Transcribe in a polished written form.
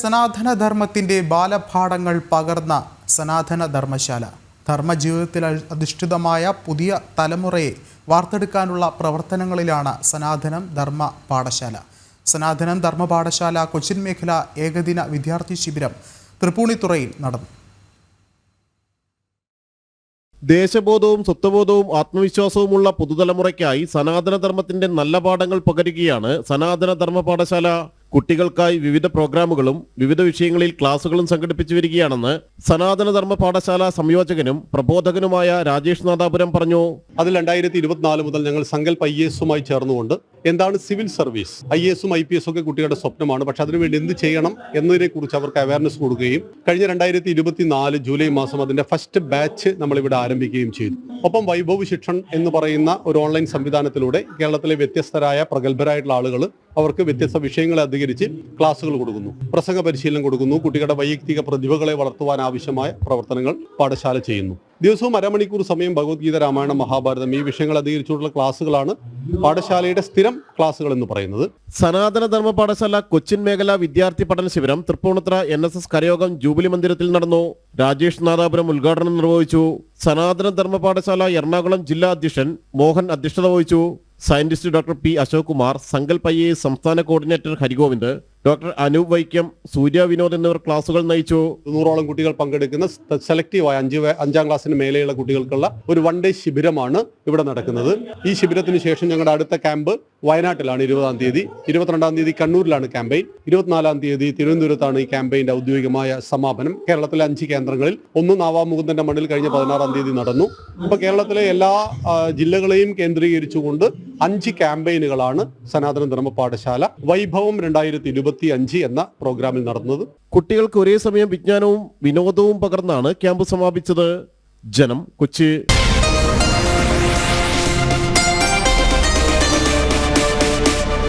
സനാതനധർമ്മത്തിന്റെ ബാലപാഠങ്ങൾ പകർന്ന സനാതന ധർമ്മശാല ധർമ്മജീവിതത്തിൽ അധിഷ്ഠിതമായ പുതിയ തലമുറയെ വാർത്തെടുക്കാനുള്ള പ്രവർത്തനങ്ങളിലാണ് സനാതനം ധർമ്മ പാഠശാല. സനാതനം ധർമ്മ പാഠശാല കൊച്ചിൻ മേഖല ഏകദിന വിദ്യാർത്ഥി ശിബിരം തൃപ്പൂണിത്തുറയിൽ നടന്നു. ദേശബോധവും സ്വത്വബോധവും ആത്മവിശ്വാസവുമുള്ള പുതുതലമുറയ്ക്കായി സനാതനധർമ്മത്തിന്റെ നല്ല പാഠങ്ങൾ പകരുകയാണ് സനാതന ധർമ്മ പാഠശാല. കുട്ടികൾക്കായി വിവിധ പ്രോഗ്രാമുകളും വിവിധ വിഷയങ്ങളിൽ ക്ലാസുകളും സംഘടിപ്പിച്ചു വരികയാണെന്ന് സനാതനധർമ്മ പാഠശാല സംയോജകനും പ്രബോധകനുമായ രാജേഷ് നാദാപുരം പറഞ്ഞു. അതിൽ 2024 മുതൽ ഞങ്ങൾ സങ്കൽപ് IAS-ഉമായി ചേർന്നുകൊണ്ട് എന്താണ് സിവിൽ സർവീസ്, IAS-ഉം IPS ഒക്കെ കുട്ടികളുടെ സ്വപ്നമാണ്, പക്ഷെ അതിനുവേണ്ടി എന്ത് ചെയ്യണം എന്നതിനെ കുറിച്ച് അവർക്ക് അവയർനെസ് കൊടുക്കുകയും കഴിഞ്ഞ 2024 ജൂലൈ മാസം അതിന്റെ ഫസ്റ്റ് ബാച്ച് നമ്മളിവിടെ ആരംഭിക്കുകയും ചെയ്തു. ഒപ്പം വൈഭവ് ശിക്ഷൺ എന്ന് പറയുന്ന ഒരു ഓൺലൈൻ സംവിധാനത്തിലൂടെ കേരളത്തിലെ വ്യത്യസ്തരായ പ്രഗത്ഭരായിട്ടുള്ള ആളുകൾ അവർക്ക് വ്യത്യസ്ത വിഷയങ്ങളെ അധികരിച്ച് ക്ലാസുകൾ കൊടുക്കുന്നു, പ്രസംഗ പരിശീലനം കൊടുക്കുന്നു, കുട്ടികളുടെ വൈയക്തിക പ്രതിഭകളെ വളർത്തുവാൻ ആവശ്യമായ പ്രവർത്തനങ്ങൾ പാഠശാല ചെയ്യുന്നു. ദിവസവും അരമണിക്കൂർ സമയം ഭഗവത്ഗീത, രാമായണം, മഹാഭാരതം ഈ വിഷയങ്ങൾ അധികരിച്ചുള്ള ക്ലാസുകളാണ് പാഠശാലയുടെ സ്ഥിരം ക്ലാസുകൾ എന്ന് പറയുന്നത്. സനാതന ധർമ്മ പാഠശാല കൊച്ചിൻ മേഖല വിദ്യാർത്ഥി പഠന ശിബിരം തൃപ്പൂണിത്തുറ NSS കരയോഗം ജൂബിലി മന്ദിരത്തിൽ നടന്നു. രാജേഷ് നാദാപുരം ഉദ്ഘാടനം നിർവഹിച്ചു. സനാതന ധർമ്മ പാഠശാല എറണാകുളം ജില്ലാ അധ്യക്ഷൻ മോഹൻ അധ്യക്ഷത വഹിച്ചു. Scientist doctor P. Ashok Kumar, Sankalp IAS സംസ്ഥാന കോർഡിനേറ്റർ ഹരിഗോവിന്ദ്, ഡോക്ടർ അനൂപ് വൈക്കം, സൂര്യ വിനോദ് എന്നിവർ ക്ലാസുകൾ നയിച്ചു. 100ഓളം കുട്ടികൾ പങ്കെടുക്കുന്ന സെലക്റ്റീവായ 5ാം ക്ലാസ്സിന് മേലെയുള്ള കുട്ടികൾക്കുള്ള ഒരു 1 ഡേ ശിബിരമാണ് ഇവിടെ നടക്കുന്നത്. ഈ ശിബിരത്തിന് ശേഷം ഞങ്ങളുടെ അടുത്ത ക്യാമ്പ് വയനാട്ടിലാണ് 20-ാം തീയതി, 22-ാം തീയതി കണ്ണൂരിലാണ് ക്യാമ്പയിൻ, 24-ാം തീയതി തിരുവനന്തപുരത്താണ് ഈ ക്യാമ്പയിന്റെ ഔദ്യോഗികമായ സമാപനം. കേരളത്തിലെ 5 കേന്ദ്രങ്ങളിൽ, ഒന്ന് നാവാമുകുന്ദന്റെ മണ്ണിൽ കഴിഞ്ഞ 16-ാം തീയതി നടന്നു. ഇപ്പൊ കേരളത്തിലെ എല്ലാ ജില്ലകളെയും കേന്ദ്രീകരിച്ചുകൊണ്ട് 5 ക്യാമ്പയിനുകളാണ് സനാതന ധർമ്മ പാഠശാല വൈഭവം 2025 എന്ന പ്രോഗ്രാമിൽ നടന്നത്. കുട്ടികൾക്ക് ഒരേ സമയം വിജ്ഞാനവും വിനോദവും പകർന്നാണ് ക്യാമ്പ് സമാപിച്ചത്. ജനം, കൊച്ചി.